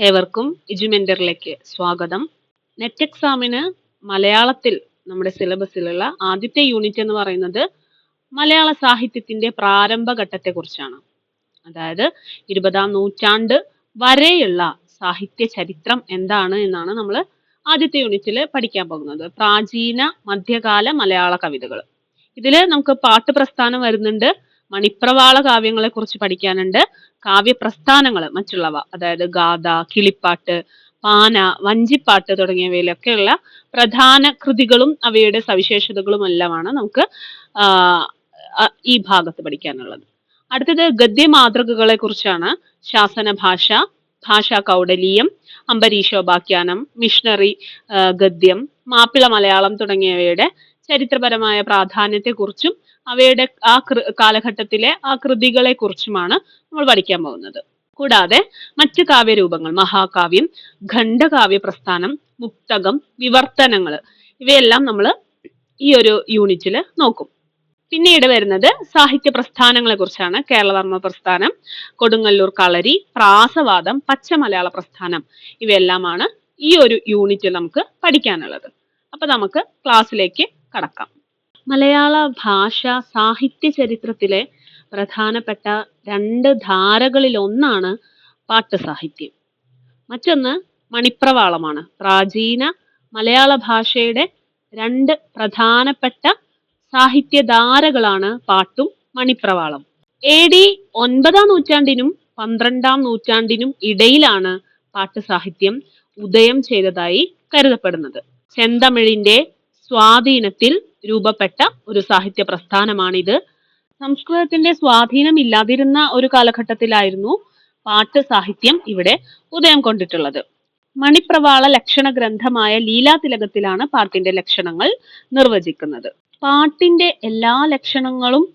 ഏവർക്കും എജുമെന്ററിലേക്ക് സ്വാഗതം. നെറ്റ് എക്സാമിന് മലയാളത്തിൽ നമ്മുടെ സിലബസിലുള്ള ആദ്യത്തെ യൂണിറ്റ് എന്ന് പറയുന്നത് മലയാള സാഹിത്യത്തിന്റെ പ്രാരംഭഘട്ടത്തെക്കുറിച്ചാണ്. അതായത് 20-ാം നൂറ്റാണ്ട് വരെയുള്ള സാഹിത്യ ചരിത്രം എന്താണ് എന്നാണ് നമ്മൾ ആദ്യത്തെ യൂണിറ്റിൽ പഠിക്കാൻ പോകുന്നത്. പ്രാചീന മധ്യകാല മലയാള കവിതകൾ. ഇതിൽ നമുക്ക് പാട്ടുപ്രസ്ഥാനം വരുന്നുണ്ട്, മണിപ്രവാള കാവ്യങ്ങളെ കുറിച്ച് പഠിക്കാനുണ്ട്, കാവ്യപ്രസ്ഥാനങ്ങൾ മറ്റുള്ളവ, അതായത് ഗാഥ, കിളിപ്പാട്ട്, പാന, വഞ്ചിപ്പാട്ട് തുടങ്ങിയവയിലൊക്കെയുള്ള പ്രധാന കൃതികളും അവയുടെ സവിശേഷതകളും എല്ലാമാണ് നമുക്ക് ഈ ഭാഗത്ത് പഠിക്കാനുള്ളത്. അടുത്തത് ഗദ്യ മാതൃകകളെ കുറിച്ചാണ്. ശാസന ഭാഷ, ഭാഷാ കൗടലീയം, അംബരീഷോപാഖ്യാനം, മിഷണറി ഗദ്യം, മാപ്പിള മലയാളം തുടങ്ങിയവയുടെ ചരിത്രപരമായ പ്രാധാന്യത്തെക്കുറിച്ചും അവയുടെ ആ കാലഘട്ടത്തിലെ ആ കൃതികളെ കുറിച്ചുമാണ് നമ്മൾ പഠിക്കാൻ പോകുന്നത്. കൂടാതെ മറ്റ് കാവ്യരൂപങ്ങൾ, മഹാകാവ്യം, ഖണ്ഡകാവ്യ പ്രസ്ഥാനം, മുക്തകം, വിവർത്തനങ്ങൾ, ഇവയെല്ലാം നമ്മൾ ഈ ഒരു യൂണിറ്റിൽ നോക്കും. പിന്നീട് വരുന്നത് സാഹിത്യ പ്രസ്ഥാനങ്ങളെ കുറിച്ചാണ്. കേരളവർമ്മ പ്രസ്ഥാനം, കൊടുങ്ങല്ലൂർ കളരി, പ്രാസവാദം, പച്ച മലയാള പ്രസ്ഥാനം, ഇവയെല്ലാമാണ് ഈ ഒരു യൂണിറ്റിൽ നമുക്ക് പഠിക്കാനുള്ളത്. അപ്പൊ നമുക്ക് ക്ലാസ്സിലേക്ക് കടക്കാം. മലയാള ഭാഷ സാഹിത്യ ചരിത്രത്തിലെ പ്രധാനപ്പെട്ട രണ്ട് ധാരകളിൽ ഒന്നാണ് പാട്ട് സാഹിത്യം. മറ്റൊന്ന് മണിപ്രവാളമാണ്. പ്രാചീന മലയാള ഭാഷയുടെ രണ്ട് പ്രധാനപ്പെട്ട സാഹിത്യധാരകളാണ് പാട്ടും മണിപ്രവാളം. AD 9-ാം നൂറ്റാണ്ടിനും 12-ാം നൂറ്റാണ്ടിനും ഇടയിലാണ് പാട്ട് സാഹിത്യം ഉദയം ചെയ്തതായി കരുതപ്പെടുന്നത്. ചെന്തമിഴിന്റെ സ്വാധീനത്തിൽ രൂപപ്പെട്ട ഒരു സാഹിത്യ പ്രസ്ഥാനമാണിത്. സംസ്കൃതത്തിന്റെ സ്വാധീനം ഇല്ലാതിരുന്ന ഒരു കാലഘട്ടത്തിലായിരുന്നു പാട്ട് സാഹിത്യം ഇവിടെ ഉദയം കൊണ്ടിട്ടുള്ളത്. മണിപ്രവാള ലക്ഷണ ഗ്രന്ഥമായ ലീലാതിലകത്തിലാണ് പാട്ടിന്റെ ലക്ഷണങ്ങൾ നിർവചിക്കുന്നത്. പാട്ടിന്റെ എല്ലാ ലക്ഷണങ്ങളും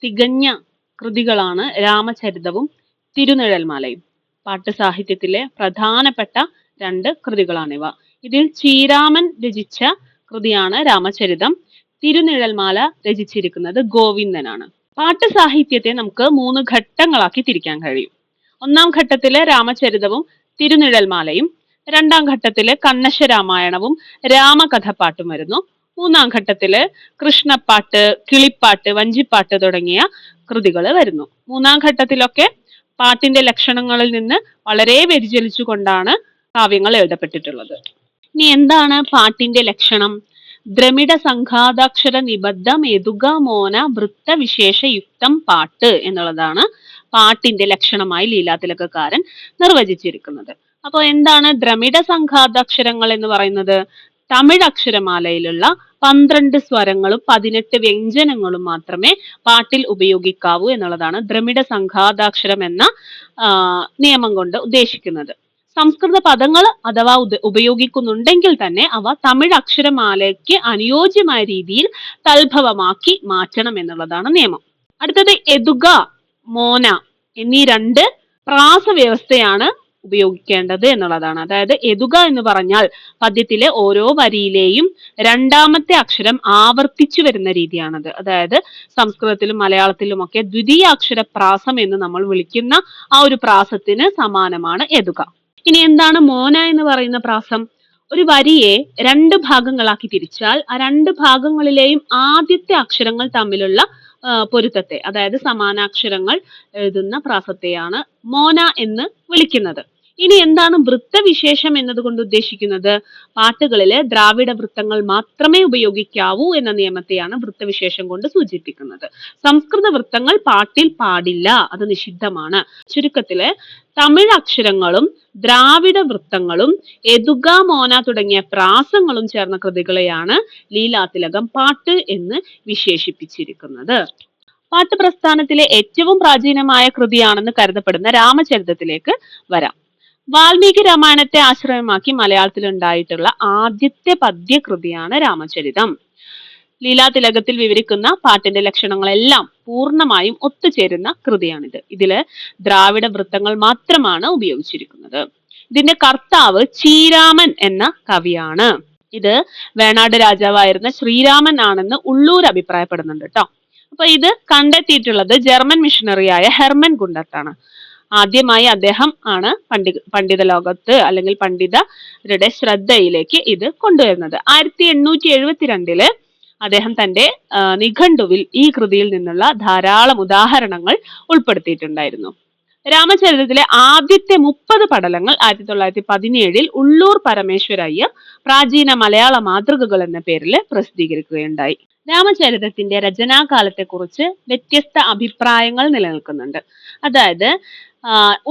തികഞ്ഞ കൃതികളാണ് രാമചരിതവും തിരുനിഴൽമാലയും. പാട്ട് സാഹിത്യത്തിലെ പ്രധാനപ്പെട്ട രണ്ട് കൃതികളാണിവ. ഇതിൽ ശ്രീരാമൻ രചിച്ച കൃതിയാണ് രാമചരിതം. തിരുനിഴൽമാല രചിച്ചിരിക്കുന്നത് ഗോവിന്ദനാണ്. പാട്ട് സാഹിത്യത്തെ നമുക്ക് 3 ഘട്ടങ്ങളാക്കി തിരിക്കാൻ കഴിയും. ഒന്നാം ഘട്ടത്തില് രാമചരിതവും തിരുനിഴൽമാലയും, രണ്ടാം ഘട്ടത്തില് കണ്ണശ രാമായണവും രാമകഥപ്പാട്ടും വരുന്നു. മൂന്നാം ഘട്ടത്തില് കൃഷ്ണപ്പാട്ട്, കിളിപ്പാട്ട്, വഞ്ചിപ്പാട്ട് തുടങ്ങിയ കൃതികൾ വരുന്നു. മൂന്നാം ഘട്ടത്തിലൊക്കെ പാട്ടിന്റെ ലക്ഷണങ്ങളിൽ നിന്ന് വളരെ വ്യതിചലിച്ചുകൊണ്ടാണ് കാവ്യങ്ങൾ എഴുതപ്പെട്ടിട്ടുള്ളത്. ഇനി എന്താണ് പാട്ടിന്റെ ലക്ഷണം? ദ്രമിഡ സംഘാതാക്ഷര നിബദ്ധ മേതുക മോന വൃത്ത വിശേഷ യുക്തം പാട്ട് എന്നുള്ളതാണ് പാട്ടിന്റെ ലക്ഷണമായി ലീലാതിലകക്കാരൻ നിർവചിച്ചിരിക്കുന്നത്. അപ്പോൾ എന്താണ് ദ്രമിഡ സംഘാതാക്ഷരങ്ങൾ എന്ന് പറയുന്നത്? തമിഴ് അക്ഷരമാലയിലുള്ള 12 സ്വരങ്ങളും 18 വ്യഞ്ജനങ്ങളും മാത്രമേ പാട്ടിൽ ഉപയോഗിക്കാവൂ എന്നുള്ളതാണ് ദ്രമിഡ സംഘാതാക്ഷരം എന്ന നിയമം കൊണ്ട് ഉദ്ദേശിക്കുന്നത്. സംസ്കൃത പദങ്ങൾ അഥവാ ഉപയോഗിക്കുന്നുണ്ടെങ്കിൽ തന്നെ അവ തമിഴ് അക്ഷരമാലയ്ക്ക് അനുയോജ്യമായ രീതിയിൽ തൽഭവമാക്കി മാറ്റണം എന്നുള്ളതാണ് നിയമം. അടുത്തത് എതുക, മോന എന്നീ 2 പ്രാസവ്യവസ്ഥയാണ് ഉപയോഗിക്കേണ്ടത് എന്നുള്ളതാണ്. അതായത് എതുക എന്ന് പറഞ്ഞാൽ പദ്യത്തിലെ ഓരോ വരിയിലെയും രണ്ടാമത്തെ അക്ഷരം ആവർത്തിച്ചു വരുന്ന രീതിയാണത്. അതായത് സംസ്കൃതത്തിലും മലയാളത്തിലും ഒക്കെ ദ്വിതീയാക്ഷര പ്രാസം എന്ന് നമ്മൾ വിളിക്കുന്ന ആ ഒരു പ്രാസത്തിന് സമാനമാണ് എതുക. ഇനി എന്താണ് മോന എന്ന് പറയുന്ന പ്രാസം? ഒരു വരിയെ 2 ഭാഗങ്ങളാക്കി തിരിച്ചാൽ ആ 2 ഭാഗങ്ങളിലെയും ആദ്യത്തെ അക്ഷരങ്ങൾ തമ്മിലുള്ള പൊരുത്തത്തെ, അതായത് സമാനാക്ഷരങ്ങൾ എഴുതുന്ന പ്രാസത്തെയാണ് മോന എന്ന് വിളിക്കുന്നത്. ഇനി എന്താണ് വൃത്തവിശേഷം എന്നതുകൊണ്ട് ഉദ്ദേശിക്കുന്നത്? പാട്ടുകളിലെ ദ്രാവിഡ വൃത്തങ്ങൾ മാത്രമേ ഉപയോഗിക്കാവൂ എന്ന നിയമത്തെയാണ് വൃത്തവിശേഷം കൊണ്ട് സൂചിപ്പിക്കുന്നത്. സംസ്കൃത വൃത്തങ്ങൾ പാട്ടിൽ പാടില്ല, അത് നിഷിദ്ധമാണ്. ചുരുക്കത്തില് തമിഴ് അക്ഷരങ്ങളും ദ്രാവിഡ വൃത്തങ്ങളും എതുക, മോന തുടങ്ങിയ പ്രാസങ്ങളും ചേർന്ന കൃതികളെയാണ് ലീലാതിലകം പാട്ട് എന്ന് വിശേഷിപ്പിച്ചിരിക്കുന്നത്. പാട്ട് പ്രസ്ഥാനത്തിലെ ഏറ്റവും പ്രാചീനമായ കൃതിയാണെന്ന് കരുതപ്പെടുന്ന രാമചരിതത്തിലേക്ക് വരാം. വാൽമീകി രാമായണത്തെ ആശ്രയമാക്കി മലയാളത്തിൽ ഉണ്ടായിട്ടുള്ള ആദ്യത്തെ പദ്യകൃതിയാണ് രാമചരിതം. ലീലാതിലകത്തിൽ വിവരിക്കുന്ന പാട്ടിന്റെ ലക്ഷണങ്ങളെല്ലാം പൂർണ്ണമായും ഒത്തുചേരുന്ന കൃതിയാണിത്. ഇതില് ദ്രാവിഡ വൃത്തങ്ങൾ മാത്രമാണ് ഉപയോഗിച്ചിരിക്കുന്നത്. ഇതിന്റെ കർത്താവ് ശ്രീരാമൻ എന്ന കവിയാണ്. ഇത് വേണാട് രാജാവായിരുന്ന ശ്രീരാമൻ ആണെന്ന് ഉള്ളൂർ അഭിപ്രായപ്പെടുന്നുണ്ട് കേട്ടോ. അപ്പൊ ഇത് കണ്ടെത്തിയിട്ടുള്ളത് ജർമ്മൻ മിഷണറിയായ ഹെർമൻ ഗുണ്ടർട്ടാണ്. ആദ്യമായി അദ്ദേഹം ആണ് പണ്ഡിത ലോകത്ത് അല്ലെങ്കിൽ പണ്ഡിതരുടെ ശ്രദ്ധയിലേക്ക് ഇത് കൊണ്ടുവരുന്നത്. 1872 അദ്ദേഹം തന്റെ നിഘണ്ടുവിൽ ഈ കൃതിയിൽ നിന്നുള്ള ധാരാളം ഉദാഹരണങ്ങൾ ഉൾപ്പെടുത്തിയിട്ടുണ്ടായിരുന്നു. രാമചരിതത്തിലെ ആദ്യത്തെ 30 പടലങ്ങൾ 1917 ഉള്ളൂർ പരമേശ്വരയ്യർ പ്രാചീന മലയാള മാതൃകകൾ എന്ന പേരിൽ പ്രസിദ്ധീകരിക്കുകയുണ്ടായി. രാമചരിതത്തിന്റെ രചനാകാലത്തെക്കുറിച്ച് വ്യത്യസ്ത അഭിപ്രായങ്ങൾ നിലനിൽക്കുന്നുണ്ട്. അതായത്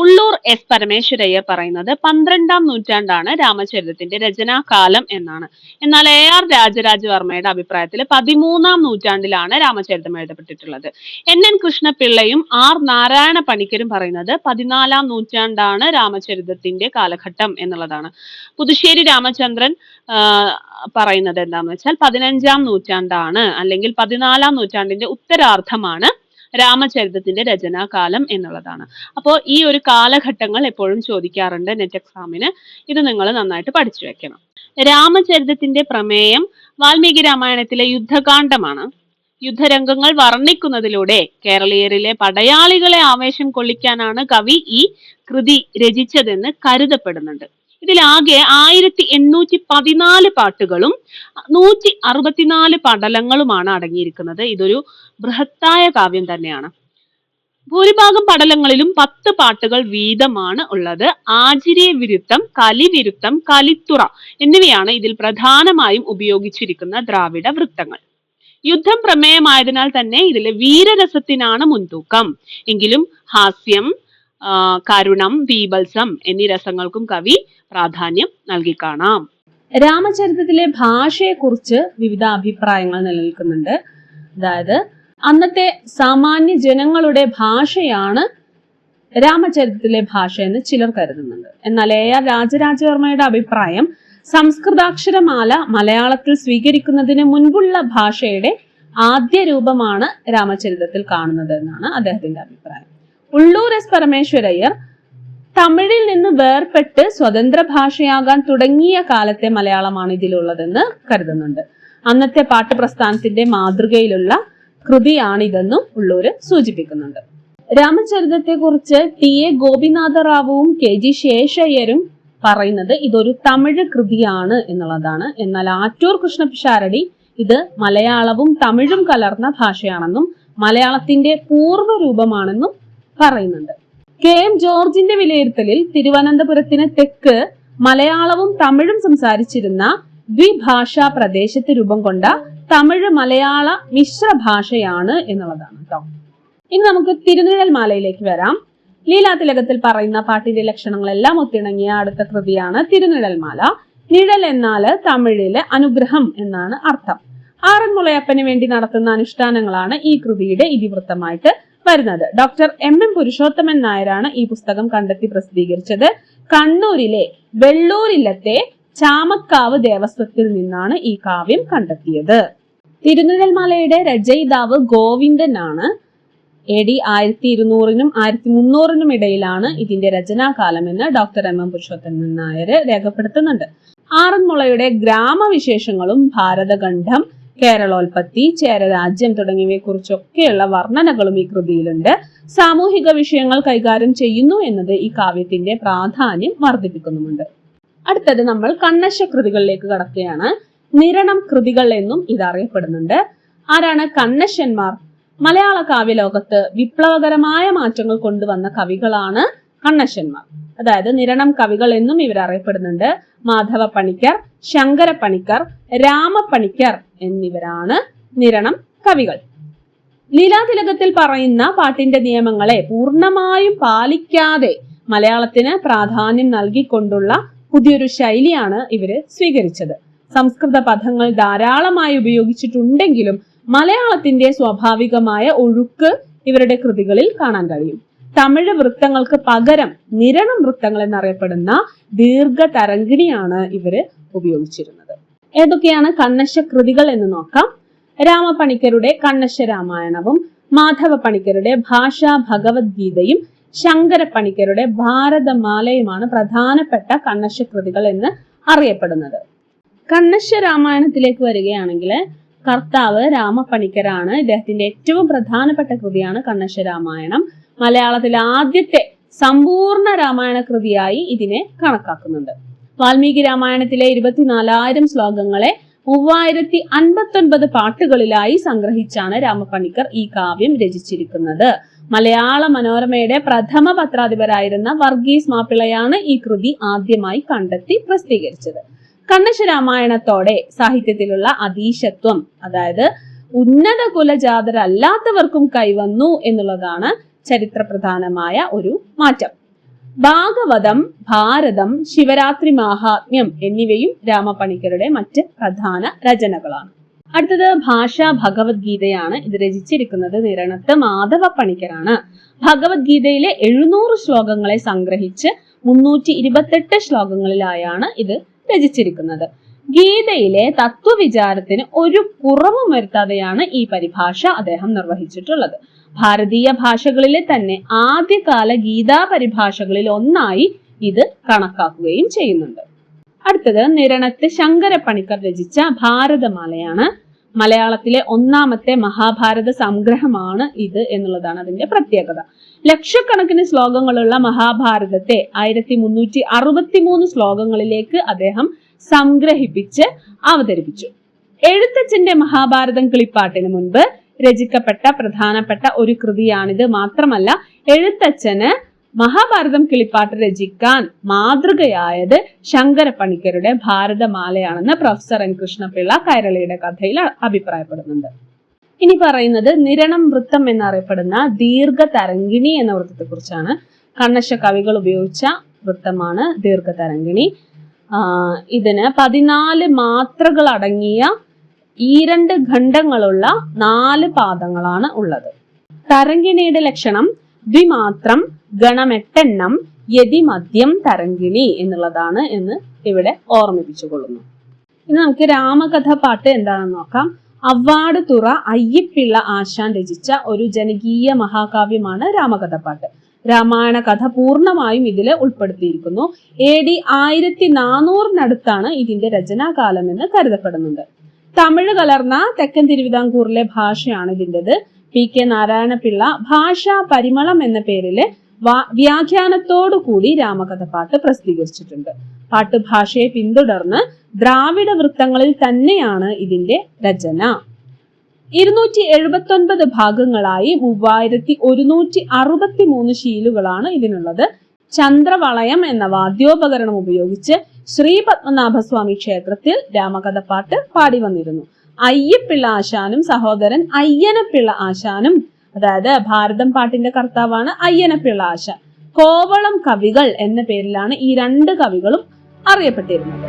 ഉള്ളൂർ എസ് പരമേശ്വരയ്യർ പറയുന്നത് 12ാം നൂറ്റാണ്ടാണ് രാമചരിതത്തിന്റെ രചനാകാലം എന്നാണ്. എന്നാൽ AR രാജരാജവർമ്മയുടെ അഭിപ്രായത്തിൽ 13ാം നൂറ്റാണ്ടിലാണ് രാമചരിതം എഴുതപ്പെട്ടിട്ടുള്ളത്. NN കൃഷ്ണപിള്ളയും R നാരായണ പണിക്കരും പറയുന്നത് 14ാം നൂറ്റാണ്ടാണ് രാമചരിതത്തിന്റെ കാലഘട്ടം എന്നുള്ളതാണ്. പുതുശ്ശേരി രാമചന്ദ്രൻ പറയുന്നത് എന്താണെന്ന് വെച്ചാൽ 15ാം നൂറ്റാണ്ടാണ് അല്ലെങ്കിൽ 14ാം നൂറ്റാണ്ടിന്റെ ഉത്തരാർദ്ധമാണ് രാമചരിതത്തിന്റെ രചനാകാലം എന്നുള്ളതാണ്. അപ്പോൾ ഈ ഒരു കാലഘട്ടങ്ങൾ എപ്പോഴും ചോദിക്കാറുണ്ട് നെറ്റ് എക്സാമിന്. ഇത് നിങ്ങൾ നന്നായിട്ട് പഠിച്ചു വെക്കണം. രാമചരിതത്തിന്റെ പ്രമേയം വാൽമീകി രാമായണത്തിലെ യുദ്ധകാന്ഡമാണ്. യുദ്ധരംഗങ്ങൾ വർണ്ണിക്കുന്നതിലൂടെ കേരളീയരിലെ പടയാളികളെ ആവേശം കൊള്ളിക്കാനാണ് കവി ഈ കൃതി രചിച്ചതെന്ന് കരുതപ്പെടുന്നുണ്ട്. ഇതിലാകെ 1814 പാട്ടുകളും 164 പടലങ്ങളുമാണ് അടങ്ങിയിരിക്കുന്നത്. ഇതൊരു ബൃഹത്തായ കാവ്യം തന്നെയാണ്. ഭൂരിഭാഗം പടലങ്ങളിലും 10 പാട്ടുകൾ വീതമാണ് ഉള്ളത്. ആചിര്യ വിരുത്തം, കലിവിരുത്തം, കലിത്തുറ എന്നിവയാണ് ഇതിൽ പ്രധാനമായും ഉപയോഗിച്ചിരിക്കുന്ന ദ്രാവിഡ വൃത്തങ്ങൾ. യുദ്ധം പ്രമേയമായതിനാൽ തന്നെ ഇതിലെ വീരരസത്തിനാണ് മുൻതൂക്കം. എങ്കിലും ഹാസ്യം, കരുണം, ബീഭത്സം എന്നീ രസങ്ങൾക്കും കവി പ്രാധാന്യം നൽകി കാണാം. രാമചരിതത്തിലെ ഭാഷയെക്കുറിച്ച് വിവിധ അഭിപ്രായങ്ങൾ നിലനിൽക്കുന്നുണ്ട്. അതായത് അന്നത്തെ സാമാന്യ ജനങ്ങളുടെ ഭാഷയാണ് രാമചരിതത്തിലെ ഭാഷ എന്ന് ചിലർ കരുതുന്നുണ്ട്. എന്നാൽ AR രാജരാജവർമ്മയുടെ അഭിപ്രായം സംസ്കൃതാക്ഷരമാല മലയാളത്തിൽ സ്വീകരിക്കുന്നതിന് മുൻപുള്ള ഭാഷയുടെ ആദ്യ രൂപമാണ് രാമചരിതത്തിൽ കാണുന്നത് എന്നാണ് അദ്ദേഹത്തിന്റെ അഭിപ്രായം. ഉള്ളൂർ എസ് പരമേശ്വരയ്യർ തമിഴിൽ നിന്ന് വേർപെട്ട് സ്വതന്ത്ര ഭാഷയാകാൻ തുടങ്ങിയ കാലത്തെ മലയാളമാണ് ഇതിലുള്ളതെന്ന് കരുതുന്നുണ്ട്. അന്നത്തെ പാട്ടുപ്രസ്ഥാനത്തിന്റെ മാതൃകയിലുള്ള കൃതിയാണിതെന്നും ഉള്ളൂര് സൂചിപ്പിക്കുന്നുണ്ട്. രാമചരിതത്തെ കുറിച്ച് TA ഗോപിനാഥ റാവുവും KG ശേഷയ്യരും പറയുന്നത് ഇതൊരു തമിഴ് കൃതിയാണ് എന്നുള്ളതാണ്. എന്നാൽ ആറ്റൂർ കൃഷ്ണപിഷാരടി ഇത് മലയാളവും തമിഴും കലർന്ന ഭാഷയാണെന്നും മലയാളത്തിന്റെ പൂർവ്വരൂപമാണെന്നും പറയുന്നുണ്ട്. KM ജോർജിന്റെ വിലയിരുത്തലിൽ തിരുവനന്തപുരത്തിന് തെക്ക് മലയാളവും തമിഴും സംസാരിച്ചിരുന്ന ദ്വിഭാഷാ പ്രദേശത്ത് രൂപം കൊണ്ട തമിഴ് മലയാള മിശ്ര ഭാഷയാണ് എന്നുള്ളതാണ് കേട്ടോ. ഇനി നമുക്ക് തിരുനിഴൽ മാലയിലേക്ക് വരാം. ലീലാതിലകത്തിൽ പറയുന്ന പാട്ടിന്റെ ലക്ഷണങ്ങളെല്ലാം ഒത്തിണങ്ങിയ അടുത്ത കൃതിയാണ് തിരുനിഴൽ മാല. നിഴൽ എന്നാൽ തമിഴിലെ അനുഗ്രഹം എന്നാണ് അർത്ഥം. ആറന്മുളയപ്പന് വേണ്ടി നടത്തുന്ന അനുഷ്ഠാനങ്ങളാണ് ഈ കൃതിയുടെ ഇതിവൃത്തമായിട്ട് വരുന്നത്. ഡോക്ടർ MM പുരുഷോത്തമൻ നായരാണ് ഈ പുസ്തകം കണ്ടെത്തി പ്രസിദ്ധീകരിച്ചത്. കണ്ണൂരിലെ വെള്ളൂരില്ലത്തെ ചാമക്കാവ് ദേവസ്വത്തിൽ നിന്നാണ് ഈ കാവ്യം കണ്ടെത്തിയത്. തിരുനിഴൽമാലയുടെ രചയിതാവ് ഗോവിന്ദൻ ആണ്. AD 1200 1300 ഇടയിലാണ് ഇതിന്റെ രചനാകാലമെന്ന് ഡോക്ടർ MM പുരുഷോത്തമൻ നായർ രേഖപ്പെടുത്തുന്നുണ്ട്. ആറന്മുളയുടെ ഗ്രാമവിശേഷങ്ങളും ഭാരതഖണ്ഡം, കേരളോൽപ്പത്തി, ചേരരാജ്യം തുടങ്ങിയവയെ കുറിച്ചൊക്കെയുള്ള വർണ്ണനകളും ഈ കൃതിയിലുണ്ട്. സാമൂഹിക വിഷയങ്ങൾ കൈകാര്യം ചെയ്യുന്നു എന്നത് ഈ കാവ്യത്തിന്റെ പ്രാധാന്യം വർദ്ധിപ്പിക്കുന്നുമുണ്ട്. അടുത്തത് നമ്മൾ കണ്ണശ കൃതികളിലേക്ക് കടക്കുകയാണ്. നിരണം കൃതികൾ എന്നും ഇതറിയപ്പെടുന്നുണ്ട്. ആരാണ് കണ്ണശന്മാർ? മലയാള കാവ്യലോകത്ത് വിപ്ലവകരമായ മാറ്റങ്ങൾ കൊണ്ടുവന്ന കവികളാണ് കണ്ണശന്മാർ. അതായത് നിരണം കവികൾ എന്നും ഇവർ അറിയപ്പെടുന്നുണ്ട്. മാധവ പണിക്കർ, ശങ്കര പണിക്കർ, രാമപണിക്കർ എന്നിവരാണ് നിരണം കവികൾ. ലീലാതിലകത്തിൽ പറയുന്ന പാട്ടിന്റെ നിയമങ്ങളെ പൂർണ്ണമായും പാലിക്കാതെ മലയാളത്തിന് പ്രാധാന്യം നൽകിക്കൊണ്ടുള്ള പുതിയൊരു ശൈലിയാണ് ഇവര് സ്വീകരിച്ചത്. സംസ്കൃത പദങ്ങൾ ധാരാളമായി ഉപയോഗിച്ചിട്ടുണ്ടെങ്കിലും മലയാളത്തിന്റെ സ്വാഭാവികമായ ഒഴുക്ക് ഇവരുടെ കൃതികളിൽ കാണാൻ കഴിയും. തമിഴ് വൃത്തങ്ങൾക്ക് പകരം നിരണം വൃത്തങ്ങൾ എന്നറിയപ്പെടുന്ന ദീർഘതരംഗിണിയാണ് ഇവര് ഉപയോഗിച്ചിരുന്നത്. ഏതൊക്കെയാണ് കണ്ണശ കൃതികൾ എന്ന് നോക്കാം. രാമപണിക്കരുടെ കണ്ണശ രാമായണവും, മാധവ പണിക്കരുടെ ഭാഷാ ഭഗവത്ഗീതയും, ശങ്കര പണിക്കരുടെ ഭാരതമാലയുമാണ് പ്രധാനപ്പെട്ട കണ്ണശ കൃതികൾ എന്ന് അറിയപ്പെടുന്നത്. കണ്ണശ രാമായണത്തിലേക്ക് വരികയാണെങ്കിൽ കർത്താവ് രാമപണിക്കരാണ്. ഇദ്ദേഹത്തിന്റെ ഏറ്റവും പ്രധാനപ്പെട്ട കൃതിയാണ് കണ്ണശ രാമായണം. മലയാളത്തിലെ ആദ്യത്തെ സമ്പൂർണ്ണ രാമായണ കൃതിയായി ഇതിനെ കണക്കാക്കുന്നുണ്ട്. വാൽമീകി രാമായണത്തിലെ 24,000 ശ്ലോകങ്ങളെ 3059 പാട്ടുകളിലായി സംഗ്രഹിച്ചാണ് രാമപ്പണിക്കർ ഈ കാവ്യം രചിച്ചിരിക്കുന്നത്. മലയാള മനോരമയുടെ പ്രഥമ പത്രാധിപരായിരുന്ന വർഗീസ് മാപ്പിളയാണ് ഈ കൃതി ആദ്യമായി കണ്ടെത്തി പ്രസിദ്ധീകരിച്ചത്. കണ്ണശ രാമായണത്തോടെ സാഹിത്യത്തിലുള്ള അതീശത്വം, അതായത് ഉന്നത കുലജാതരല്ലാത്തവർക്കും കൈവന്നു എന്നുള്ളതാണ് ചരിത്രപ്രധാനമായ ഒരു മാറ്റം. ഭാഗവതം, ഭാരതം, ശിവരാത്രി മാഹാത്മ്യം എന്നിവയും രാമപ്പണിക്കരുടെ മറ്റ് പ്രധാന രചനകളാണ്. അടുത്തത് ഭാഷാ ഭഗവത്ഗീതയാണ്. ഇത് രചിച്ചിരിക്കുന്നത് നിരണത്ത് മാധവ പണിക്കരാണ്. ഭഗവത്ഗീതയിലെ 700 ശ്ലോകങ്ങളെ സംഗ്രഹിച്ച് 328 ശ്ലോകങ്ങളിലായാണ് ഇത് രചിച്ചിരിക്കുന്നത്. ഗീതയിലെ തത്വവിചാരത്തിന് ഒരു കുറവും വരുത്താതെയാണ് ഈ പരിഭാഷ അദ്ദേഹം നിർവഹിച്ചിട്ടുള്ളത്. ഭാരതീയ ഭാഷകളിലെ തന്നെ ആദ്യകാല ഗീതാ പരിഭാഷകളിൽ ഒന്നായി ഇത് കണക്കാക്കുകയും ചെയ്യുന്നുണ്ട്. അടുത്തത് നിരണത്ത് ശങ്കരപ്പണിക്കർ രചിച്ച ഭാരതമാലയാണ്. മലയാളത്തിലെ ഒന്നാമത്തെ മഹാഭാരത സംഗ്രഹമാണ് ഇത് എന്നുള്ളതാണ് അതിന്റെ പ്രത്യേകത. ലക്ഷക്കണക്കിന് ശ്ലോകങ്ങളുള്ള മഹാഭാരതത്തെ 1363 ശ്ലോകങ്ങളിലേക്ക് അദ്ദേഹം സംഗ്രഹിപ്പിച്ച് അവതരിപ്പിച്ചു. എഴുത്തച്ഛന്റെ മഹാഭാരതം കിളിപ്പാട്ടിന് മുൻപ് രചിക്കപ്പെട്ട പ്രധാനപ്പെട്ട ഒരു കൃതിയാണിത്. മാത്രമല്ല, എഴുത്തച്ഛന് മഹാഭാരതം കിളിപ്പാട്ട് രചിക്കാൻ മാതൃകയായത് ശങ്കരപ്പണിക്കരുടെ ഭാരതമാലയാണെന്ന് പ്രൊഫസർ എൻ കൃഷ്ണപിള്ള കൈരളിയുടെ കഥയിൽ അഭിപ്രായപ്പെടുന്നുണ്ട്. ഇനി പറയുന്നത് നിരണം വൃത്തം എന്നറിയപ്പെടുന്ന ദീർഘതരംഗിണി എന്ന വൃത്തത്തെ കുറിച്ചാണ്. കണ്ണശ കവികൾ ഉപയോഗിച്ച വൃത്തമാണ് ദീർഘതരംഗിണി. ഇതിന് 14 മാത്രകൾ അടങ്ങിയ 2 ഖണ്ഡങ്ങളുള്ള 4 പാദങ്ങളാണ് ഉള്ളത്. തരംഗിണിയുടെ ലക്ഷണം ദ്വിമാത്രം, ഗണം 8 എണ്ണം, യതി മദ്യം തരംഗിണി എന്നുള്ളതാണ് എന്ന് ഇവിടെ ഓർമ്മിപ്പിച്ചുകൊള്ളുന്നു. ഇനി നമുക്ക് രാമകഥ പാട്ട് എന്താണെന്ന് നോക്കാം. അവ്വാട് തുറ അയ്യപ്പിള്ള ആശാൻ രചിച്ച ഒരു ജനകീയ മഹാകാവ്യമാണ് രാമകഥ പാട്ട്. രാമായണ കഥ പൂർണ്ണമായും ഇതിൽ ഉൾപ്പെടുത്തിയിരിക്കുന്നു. AD 1400-നടുത്താണ് ഇതിന്റെ രചനാകാലം എന്ന് കരുതപ്പെടുന്നുണ്ട്. തമിഴ് കലർന്ന തെക്കൻ തിരുവിതാംകൂറിലെ ഭാഷയാണ് ഇതിൻ്റെത്. PK നാരായണപിള്ള ഭാഷാ പരിമളം എന്ന പേരില് വ്യാഖ്യാനത്തോടു കൂടി രാമകഥ പാട്ട് പ്രസിദ്ധീകരിച്ചിട്ടുണ്ട്. പാട്ടുഭാഷയെ പിന്തുടർന്ന് ദ്രാവിഡ വൃത്തങ്ങളിൽ തന്നെയാണ് ഇതിന്റെ രചന. 279 ഭാഗങ്ങളായി 3163 ശീലുകളാണ് ഇതിനുള്ളത്. ചന്ദ്രവളയം എന്ന വാദ്യോപകരണം ഉപയോഗിച്ച് ശ്രീ പത്മനാഭസ്വാമി ക്ഷേത്രത്തിൽ രാമകഥ പാട്ട് പാടി വന്നിരുന്നു. അയ്യപ്പിള്ള ആശാനും സഹോദരൻ അയ്യനപ്പിള്ള ആശാനും, അതായത് ഭാരതം പാട്ടിന്റെ കർത്താവാണ് അയ്യനപ്പിള്ള ആശാൻ, കോവളം കവികൾ എന്ന പേരിലാണ് ഈ 2 കവികളും അറിയപ്പെട്ടിരുന്നത്.